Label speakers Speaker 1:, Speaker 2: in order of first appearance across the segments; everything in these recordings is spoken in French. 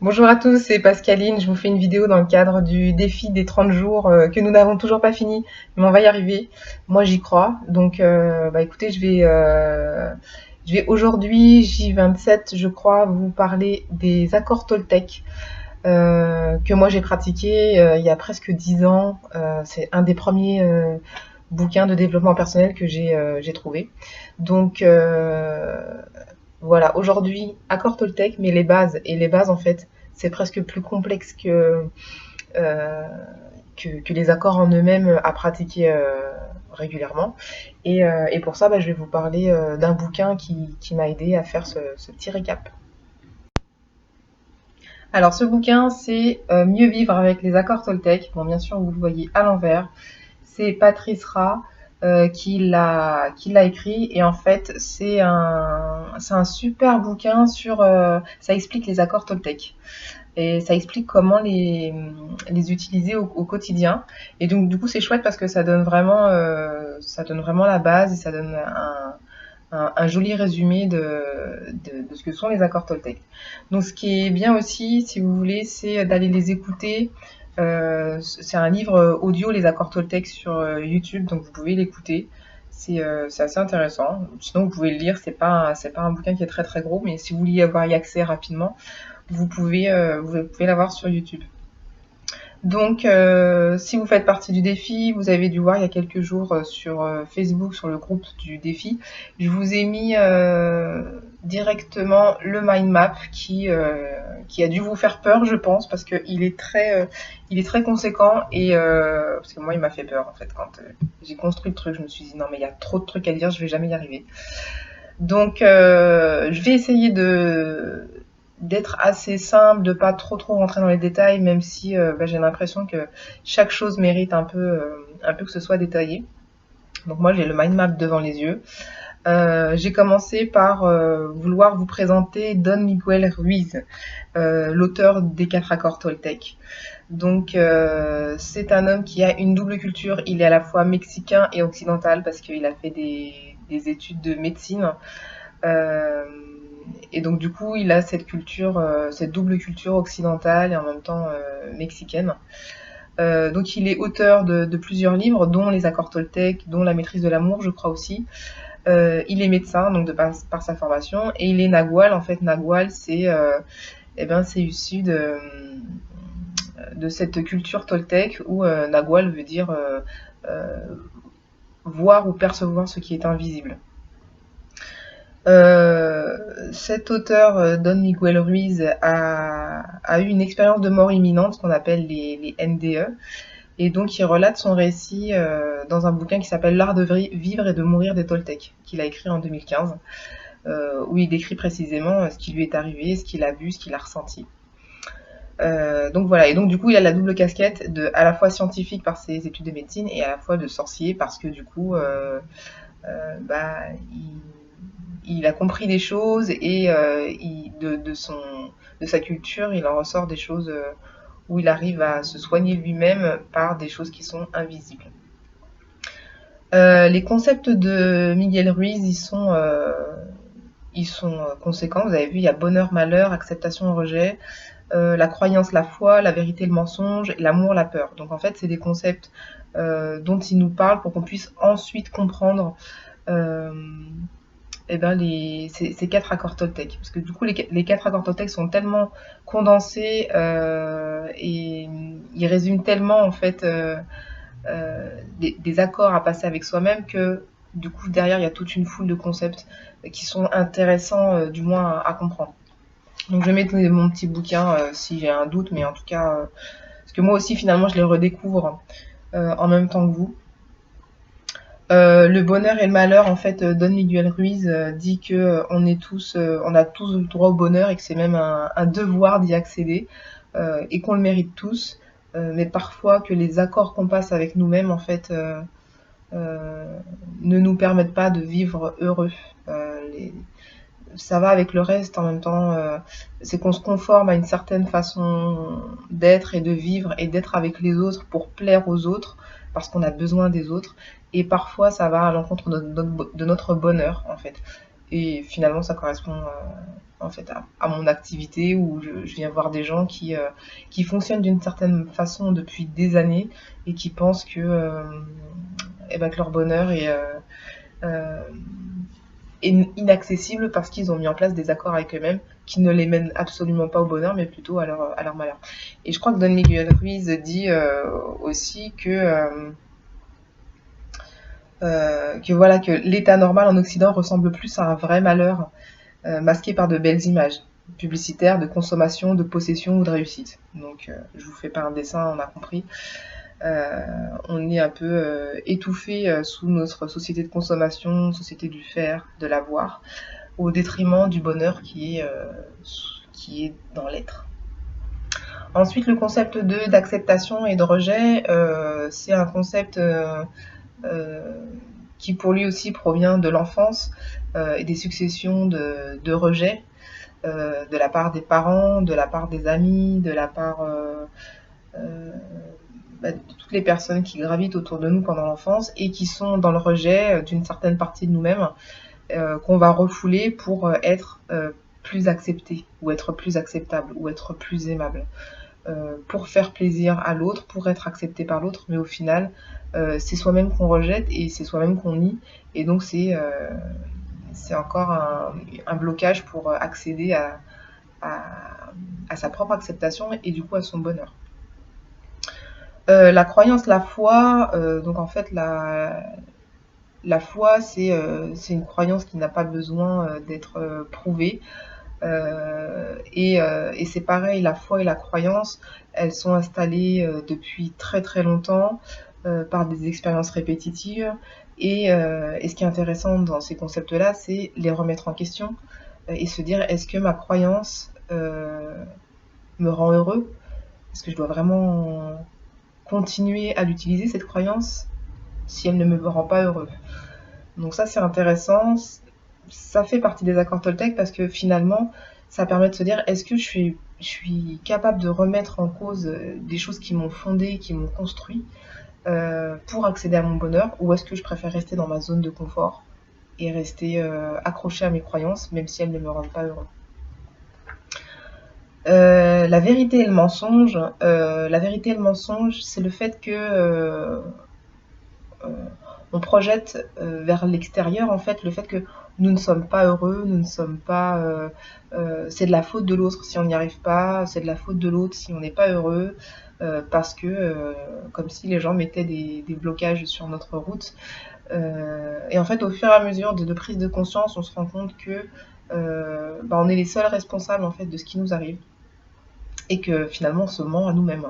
Speaker 1: Bonjour à tous, c'est Pascaline. Je vous fais une vidéo dans le cadre du défi des 30 jours que nous n'avons toujours pas fini, mais on va y arriver. Moi, j'y crois. Donc, écoutez, je vais aujourd'hui, J27, je crois, vous parler des accords Toltec que moi j'ai pratiqué il y a presque 10 ans. C'est un des premiers bouquins de développement personnel que j'ai trouvé. Donc, voilà, aujourd'hui, accord Toltec, mais les bases. Et les bases, en fait, c'est presque plus complexe euh, que les accords en eux-mêmes à pratiquer régulièrement. Et pour ça, je vais vous parler d'un bouquin qui m'a aidé à faire ce petit récap. Alors, ce bouquin, c'est Mieux vivre avec les accords Toltec. Bon, bien sûr, vous le voyez à l'envers. C'est Patrice Ra qui l'a écrit. Et en fait, c'est un super bouquin sur... ça explique les accords Toltec. Et ça explique comment les utiliser au quotidien. Et donc, du coup, c'est chouette parce que ça donne vraiment la base et ça donne un joli résumé de ce que sont les accords Toltec. Donc, ce qui est bien aussi, si vous voulez, c'est d'aller les écouter. C'est un livre audio, les accords Toltec, sur YouTube, donc vous pouvez l'écouter. C'est assez intéressant. Sinon, vous pouvez le lire, c'est pas un bouquin qui est très très gros, mais si vous voulez avoir y accès rapidement, vous pouvez l'avoir sur YouTube. Donc, si vous faites partie du défi, vous avez dû voir il y a quelques jours sur Facebook, sur le groupe du défi, je vous ai mis directement le mind map qui a dû vous faire peur, je pense, parce qu'il est très conséquent et parce que moi, il m'a fait peur en fait quand j'ai construit le truc. Je me suis dit non mais il y a trop de trucs à dire, je vais jamais y arriver. Donc, je vais essayer d'être assez simple, de pas trop rentrer dans les détails, même si j'ai l'impression que chaque chose mérite un peu que ce soit détaillé. Donc moi j'ai le mind map devant les yeux. J'ai commencé par vouloir vous présenter Don Miguel Ruiz, l'auteur des 4 accords Toltec. Donc c'est un homme qui a une double culture. Il est à la fois mexicain et occidental parce qu'il a fait des études de médecine. Euh, et donc du coup, il a cette culture, cette double culture occidentale et en même temps mexicaine. Donc il est auteur de plusieurs livres, dont Les Accords Toltec, dont La Maîtrise de l'amour, je crois aussi. Il est médecin, donc par sa formation, et il est Nagual. En fait, Nagual, c'est issu de cette culture Toltec où Nagual veut dire euh, voir ou percevoir ce qui est invisible. Cet auteur, Don Miguel Ruiz, a eu une expérience de mort imminente, ce qu'on appelle les NDE, et donc il relate son récit dans un bouquin qui s'appelle L'art de vivre et de mourir des Toltecs, qu'il a écrit en 2015, où il décrit précisément ce qui lui est arrivé, ce qu'il a vu, ce qu'il a ressenti. Donc voilà, et donc du coup il a la double casquette de à la fois scientifique par ses études de médecine et à la fois de sorcier parce que du coup il a compris des choses et de sa culture, il en ressort des choses où il arrive à se soigner lui-même par des choses qui sont invisibles. Les concepts de Miguel Ruiz, ils sont conséquents. Vous avez vu, il y a bonheur, malheur, acceptation, rejet, la croyance, la foi, la vérité, le mensonge, l'amour, la peur. Donc en fait, c'est des concepts dont il nous parle pour qu'on puisse ensuite comprendre euh, ces 4 accords Toltec. Parce que du coup, les 4 accords Toltec sont tellement condensés et ils résument tellement en fait des accords à passer avec soi-même que du coup, derrière, il y a toute une foule de concepts qui sont intéressants du moins à comprendre. Donc je vais mettre mon petit bouquin si j'ai un doute, mais en tout cas, parce que moi aussi finalement je les redécouvre en même temps que vous. Le bonheur et le malheur, en fait, Don Miguel Ruiz dit que on a tous le droit au bonheur et que c'est même un devoir d'y accéder et qu'on le mérite tous, mais parfois que les accords qu'on passe avec nous-mêmes, en fait, ne nous permettent pas de vivre heureux. Ça va avec le reste en même temps. C'est qu'on se conforme à une certaine façon d'être et de vivre et d'être avec les autres pour plaire aux autres parce qu'on a besoin des autres. Et parfois, ça va à l'encontre de notre bonheur, en fait. Et finalement, ça correspond en fait à mon activité où je viens voir des gens qui fonctionnent d'une certaine façon depuis des années et qui pensent eh ben, que leur bonheur euh, est inaccessible parce qu'ils ont mis en place des accords avec eux-mêmes qui ne les mènent absolument pas au bonheur, mais plutôt à leur malheur. Et je crois que Don Miguel Ruiz dit aussi que voilà que l'état normal en Occident ressemble plus à un vrai malheur masqué par de belles images publicitaires, de consommation, de possession ou de réussite. Donc je vous fais pas un dessin, on a compris. On est un peu étouffé sous notre société de consommation, société du faire, de l'avoir, au détriment du bonheur qui est dans l'être. Ensuite, le concept d'acceptation et de rejet, c'est un concept qui pour lui aussi provient de l'enfance et des successions de rejets de la part des parents, de la part des amis, de la part de toutes les personnes qui gravitent autour de nous pendant l'enfance et qui sont dans le rejet d'une certaine partie de nous-mêmes qu'on va refouler pour être plus accepté ou être plus acceptable ou être plus aimable. Pour faire plaisir à l'autre, pour être accepté par l'autre, mais au final, c'est soi-même qu'on rejette et c'est soi-même qu'on nie. Et donc c'est encore un blocage pour accéder à, à sa propre acceptation et du coup à son bonheur. La croyance, la foi, donc en fait la foi c'est une croyance qui n'a pas besoin d'être prouvée. Et c'est pareil, la foi et la croyance, elles sont installées depuis très très longtemps par des expériences répétitives. Et ce qui est intéressant dans ces concepts-là, c'est les remettre en question et se dire est-ce que ma croyance me rend heureux? Est-ce que je dois vraiment continuer à l'utiliser, cette croyance, si elle ne me rend pas heureux? Donc ça, c'est intéressant. Ça fait partie des accords Toltec parce que finalement, ça permet de se dire est-ce que je suis capable de remettre en cause des choses qui m'ont fondé, qui m'ont construit pour accéder à mon bonheur, ou est-ce que je préfère rester dans ma zone de confort et rester accroché à mes croyances, même si elles ne me rendent pas heureux. La vérité et le mensonge. La vérité et le mensonge, c'est le fait que on projette vers l'extérieur en fait le fait que nous ne sommes pas heureux, nous ne sommes pas. C'est de la faute de l'autre si on n'y arrive pas, c'est de la faute de l'autre si on n'est pas heureux, parce que comme si les gens mettaient des blocages sur notre route. Et en fait, au fur et à mesure de prise de conscience, on se rend compte que on est les seuls responsables en fait de ce qui nous arrive et que finalement on se ment à nous-mêmes.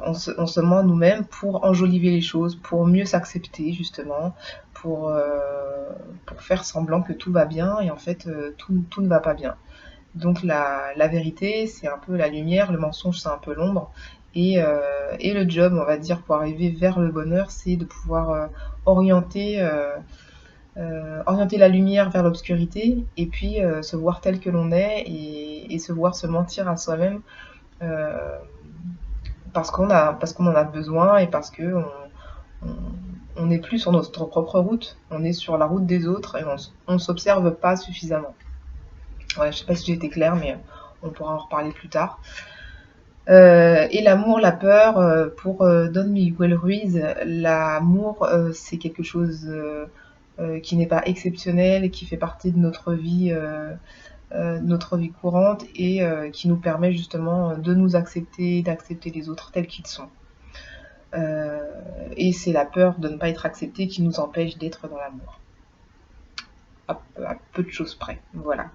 Speaker 1: On se ment à nous-mêmes pour enjoliver les choses, pour mieux s'accepter justement, pour faire semblant que tout va bien et en fait tout ne va pas bien. Donc la vérité c'est un peu la lumière, le mensonge c'est un peu l'ombre et le job on va dire pour arriver vers le bonheur c'est de pouvoir orienter la lumière vers l'obscurité et puis se voir tel que l'on est et se voir se mentir à soi-même euh, parce qu'on en a besoin et parce que on n'est plus sur notre propre route, on est sur la route des autres et on s'observe pas suffisamment. Ouais, je sais pas si j'ai été claire, mais on pourra en reparler plus tard. Et l'amour, la peur, pour Don Miguel Ruiz, l'amour c'est quelque chose qui n'est pas exceptionnel et qui fait partie de notre vie courante et qui nous permet justement de nous accepter, d'accepter les autres tels qu'ils sont. Et c'est la peur de ne pas être accepté qui nous empêche d'être dans l'amour. À peu de choses près. Voilà.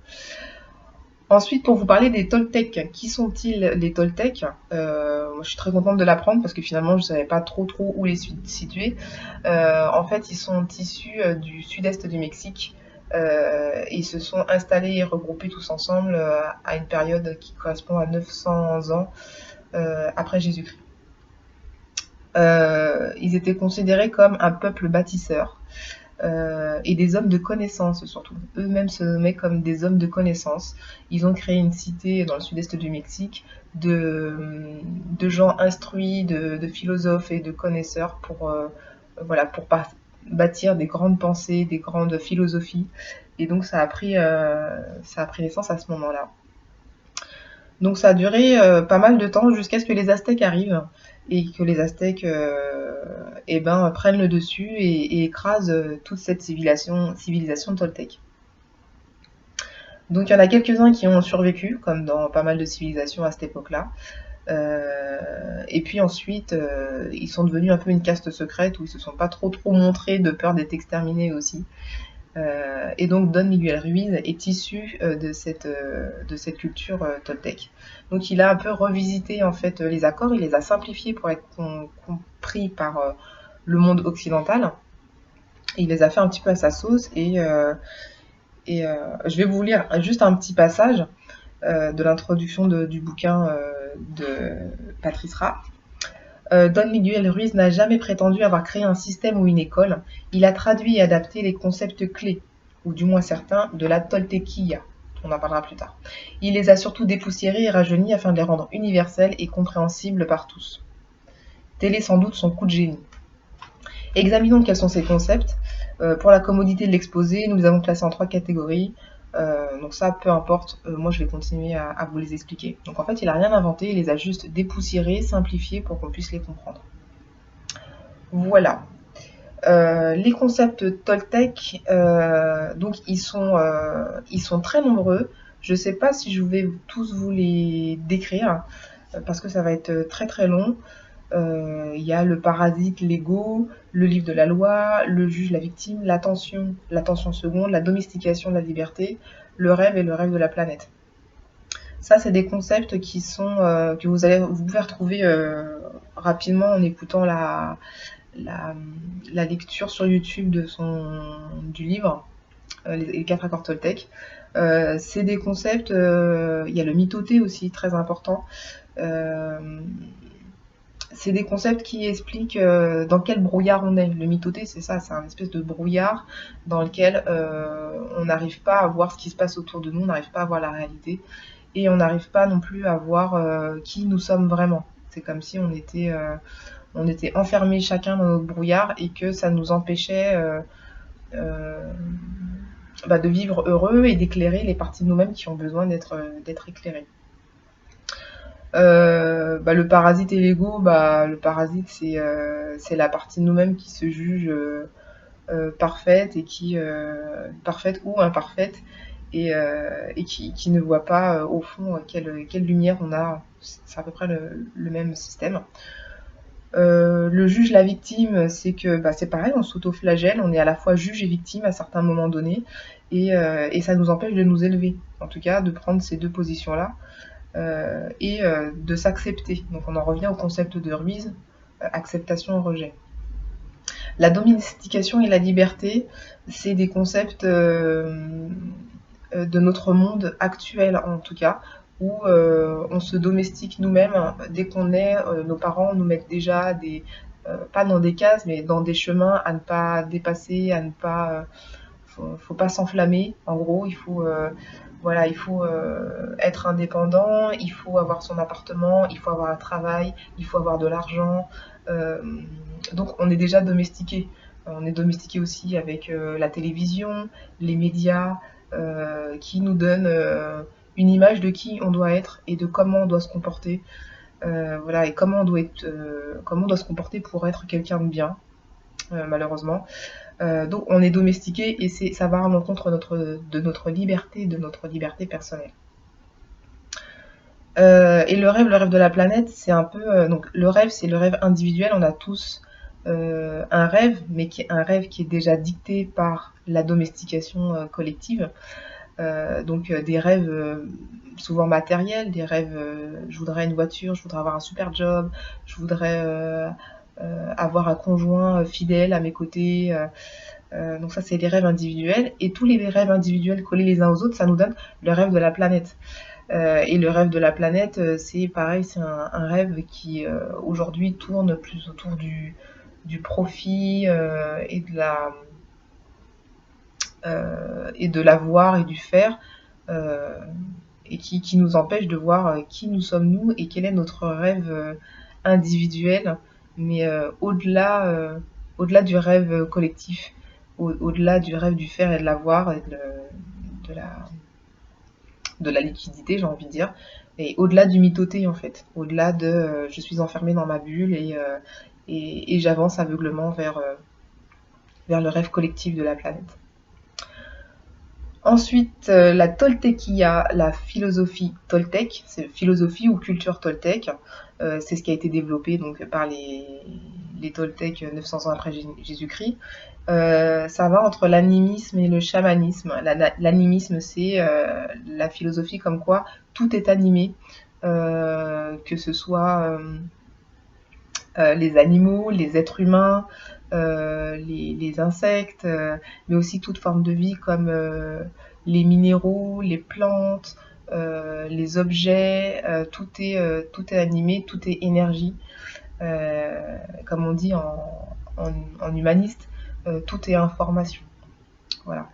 Speaker 1: Ensuite, pour vous parler des Toltecs, qui sont-ils les Toltecs Moi, je suis très contente de l'apprendre parce que finalement, je ne savais pas trop où les situer. En fait, ils sont issus du sud-est du Mexique. Ils se sont installés et regroupés tous ensemble à une période qui correspond à 900 ans après Jésus-Christ. Ils étaient considérés comme un peuple bâtisseur et des hommes de connaissance surtout. Eux-mêmes se nommaient comme des hommes de connaissance. Ils ont créé une cité dans le sud-est du Mexique de gens instruits, de philosophes et de connaisseurs pour bâtir des grandes pensées, des grandes philosophies. Et donc ça a pris naissance à ce moment-là. Donc ça a duré pas mal de temps jusqu'à ce que les Aztèques arrivent et que les Aztèques prennent le dessus et écrasent toute cette civilisation toltèque. Donc il y en a quelques-uns qui ont survécu, comme dans pas mal de civilisations à cette époque-là. Et puis ensuite, ils sont devenus un peu une caste secrète où ils se sont pas trop montrés de peur d'être exterminés aussi. Et donc Don Miguel Ruiz est issu de cette culture toltèque. Donc il a un peu revisité en fait les accords, il les a simplifiés pour être compris par le monde occidental. Il les a fait un petit peu à sa sauce et je vais vous lire juste un petit passage de l'introduction du bouquin de Patrice Ra. Don Miguel Ruiz n'a jamais prétendu avoir créé un système ou une école. Il a traduit et adapté les concepts clés, ou du moins certains, de la Toltequilla. On en parlera plus tard. Il les a surtout dépoussiérés et rajeunis afin de les rendre universels et compréhensibles par tous. Tel est sans doute son coup de génie. Examinons quels sont ces concepts. Pour la commodité de l'exposé, nous les avons classés en 3 catégories. Donc ça, peu importe, moi je vais continuer à vous les expliquer. Donc en fait, il n'a rien inventé, il les a juste dépoussiérés, simplifiés pour qu'on puisse les comprendre. Voilà. Les concepts Toltec, donc ils sont très nombreux. Je ne sais pas si je vais tous vous les décrire, parce que ça va être très très long. Il y a le parasite, l'ego, le livre de la loi, le juge, la victime, l'attention seconde, la domestication de la liberté, le rêve et le rêve de la planète. Ça, c'est des concepts qui sont que vous pouvez retrouver rapidement en écoutant la lecture sur YouTube du livre, les 4 accords Toltec. C'est des concepts, il y a le mythoté aussi, très important. C'est des concepts qui expliquent dans quel brouillard on est. Le mythoté, c'est ça, c'est un espèce de brouillard dans lequel on n'arrive pas à voir ce qui se passe autour de nous, on n'arrive pas à voir la réalité, et on n'arrive pas non plus à voir qui nous sommes vraiment. C'est comme si on était enfermés chacun dans notre brouillard et que ça nous empêchait de vivre heureux et d'éclairer les parties de nous-mêmes qui ont besoin d'être éclairées. Le parasite et l'ego, le parasite c'est la partie de nous-mêmes qui se juge parfaite et parfaite ou imparfaite et qui ne voit pas au fond quelle lumière on a. C'est à peu près le même système. Le juge, la victime, c'est que c'est pareil, on s'auto-flagelle, on est à la fois juge et victime à certains moments donnés, et ça nous empêche de nous élever, en tout cas de prendre ces deux positions-là, et de s'accepter. Donc on en revient au concept de Ruiz, acceptation et rejet. La domestication et la liberté, c'est des concepts de notre monde actuel en tout cas, où on se domestique nous-mêmes. Dès qu'on est, nos parents nous mettent déjà pas dans des cases, mais dans des chemins à ne pas dépasser, à ne pas, faut pas s'enflammer. En gros, il faut être indépendant, il faut avoir son appartement, il faut avoir un travail, il faut avoir de l'argent. Donc on est déjà domestiqué. On est domestiqué aussi avec la télévision, les médias, qui nous donnent une image de qui on doit être et de comment on doit se comporter. Et comment on doit se comporter pour être quelqu'un de bien, malheureusement. Donc on est domestiqué et ça va à l'encontre de notre liberté personnelle. Et le rêve de la planète, c'est un peu... donc le rêve, c'est le rêve individuel. On a tous un rêve, mais un rêve qui est déjà dicté par la domestication collective. Donc des rêves souvent matériels, des rêves, je voudrais une voiture, je voudrais avoir un super job, je voudrais avoir un conjoint fidèle à mes côtés. Donc ça, c'est les rêves individuels. Et tous les rêves individuels collés les uns aux autres, ça nous donne le rêve de la planète. Et le rêve de la planète, c'est pareil, c'est un rêve qui aujourd'hui tourne plus autour du profit et de l'avoir et du faire, et qui nous empêche de voir qui nous sommes nous et quel est notre rêve individuel, mais au-delà au-delà du rêve collectif, au-delà du rêve du faire et de l'avoir, et de la liquidité, j'ai envie de dire, et au-delà du mythoté en fait, au-delà de je suis enfermée dans ma bulle et j'avance aveuglement vers le rêve collectif de la planète. Ensuite, la Toltequia, la philosophie toltèque, c'est philosophie ou culture toltèque, c'est ce qui a été développé donc par les Toltèques 900 ans après Jésus-Christ. Ça va entre l'animisme et le chamanisme. L'animisme, c'est la philosophie comme quoi tout est animé, que ce soit les animaux, les êtres humains, les insectes, mais aussi toute forme de vie comme les minéraux, les plantes, les objets, tout est animé, tout est énergie. Comme on dit en humaniste, tout est information. Voilà.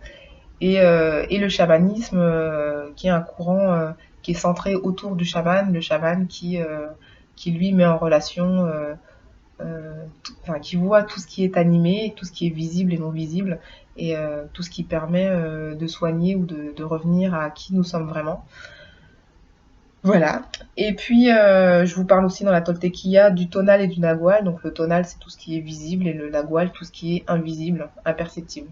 Speaker 1: Et le chamanisme, qui est un courant qui est centré autour du chaman, le chaman qui lui met en relation qui voit tout ce qui est animé, tout ce qui est visible et non visible, et tout ce qui permet de soigner ou de revenir à qui nous sommes vraiment. Voilà. Et puis, je vous parle aussi dans la Toltequia du tonal et du nagual. Donc, le tonal, c'est tout ce qui est visible, et le nagual, tout ce qui est invisible, imperceptible.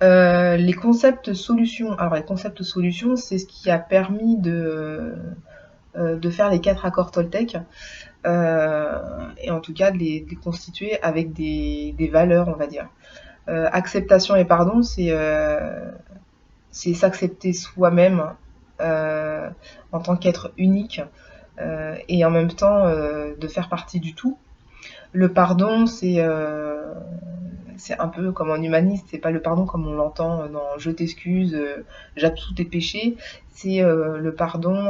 Speaker 1: Les concepts solutions. Alors, les concepts solutions, c'est ce qui a permis de faire les 4 accords toltèques. Et en tout cas de les constituer avec des valeurs, on va dire. Acceptation et pardon, c'est s'accepter soi-même en tant qu'être unique et en même temps de faire partie du tout. Le pardon, c'est un peu comme en humaniste, c'est pas le pardon comme on l'entend dans je t'excuse, j'absous tes péchés, c'est le pardon,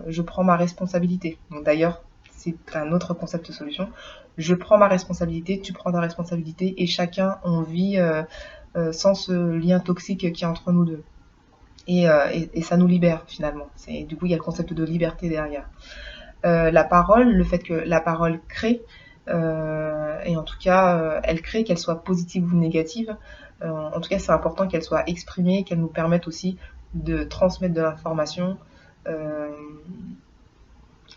Speaker 1: je prends ma responsabilité. Donc d'ailleurs, c'est un autre concept de solution. Je prends ma responsabilité, tu prends ta responsabilité, et chacun on vit sans ce lien toxique qui est entre nous deux. Et ça nous libère finalement. Du coup, il y a le concept de liberté derrière. La parole, le fait que la parole crée, et en tout cas, elle crée, qu'elle soit positive ou négative. En tout cas, c'est important qu'elle soit exprimée, qu'elle nous permette aussi de transmettre de l'information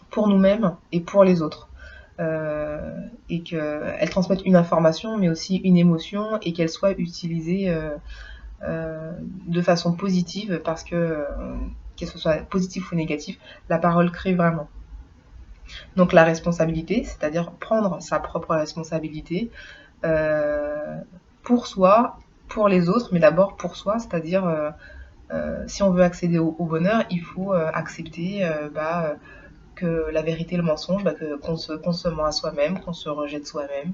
Speaker 1: pour nous-mêmes et pour les autres. Et qu'elle transmette une information, mais aussi une émotion, et qu'elle soit utilisée de façon positive, parce que, qu'elle soit positive ou négative, la parole crée vraiment. Donc la responsabilité, c'est-à-dire prendre sa propre responsabilité pour soi, pour les autres, mais d'abord pour soi, c'est-à-dire si on veut accéder au bonheur, il faut accepter que la vérité et le mensonge, qu'on se ment à soi-même, qu'on se rejette soi-même,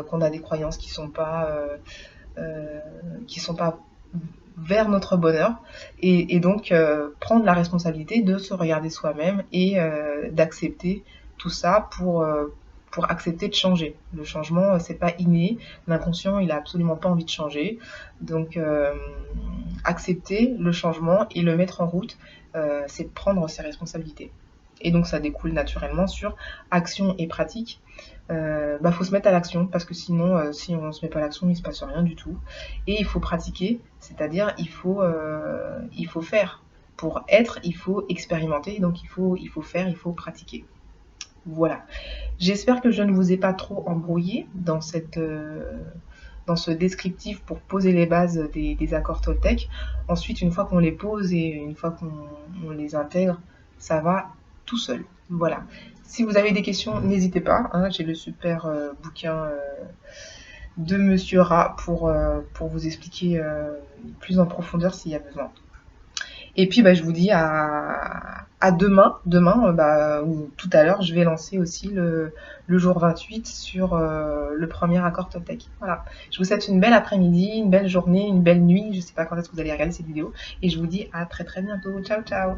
Speaker 1: qu'on a des croyances qui sont pas vers notre bonheur, et donc prendre la responsabilité de se regarder soi-même et d'accepter tout ça pour accepter de changer. Le changement, c'est pas inné, l'inconscient, il a absolument pas envie de changer, donc accepter le changement et le mettre en route, c'est prendre ses responsabilités. Et donc ça découle naturellement sur action et pratique. Faut se mettre à l'action, parce que sinon, si on se met pas à l'action, il se passe rien du tout. Et il faut pratiquer, c'est-à-dire il faut faire. Pour être, il faut expérimenter, donc il faut faire, il faut pratiquer. Voilà. J'espère que je ne vous ai pas trop embrouillé dans ce descriptif pour poser les bases des accords toltèques. Ensuite, une fois qu'on les pose et une fois qu'on les intègre, ça va tout seul. Voilà. Si vous avez des questions, n'hésitez pas. Hein, j'ai le super bouquin de Monsieur Ra pour vous expliquer plus en profondeur s'il y a besoin. Et puis je vous dis à demain. Demain, ou tout à l'heure, je vais lancer aussi le jour 28 sur le premier accord toltèque. Voilà. Je vous souhaite une belle après-midi, une belle journée, une belle nuit. Je ne sais pas quand est-ce que vous allez regarder cette vidéo. Et je vous dis à très très bientôt. Ciao ciao.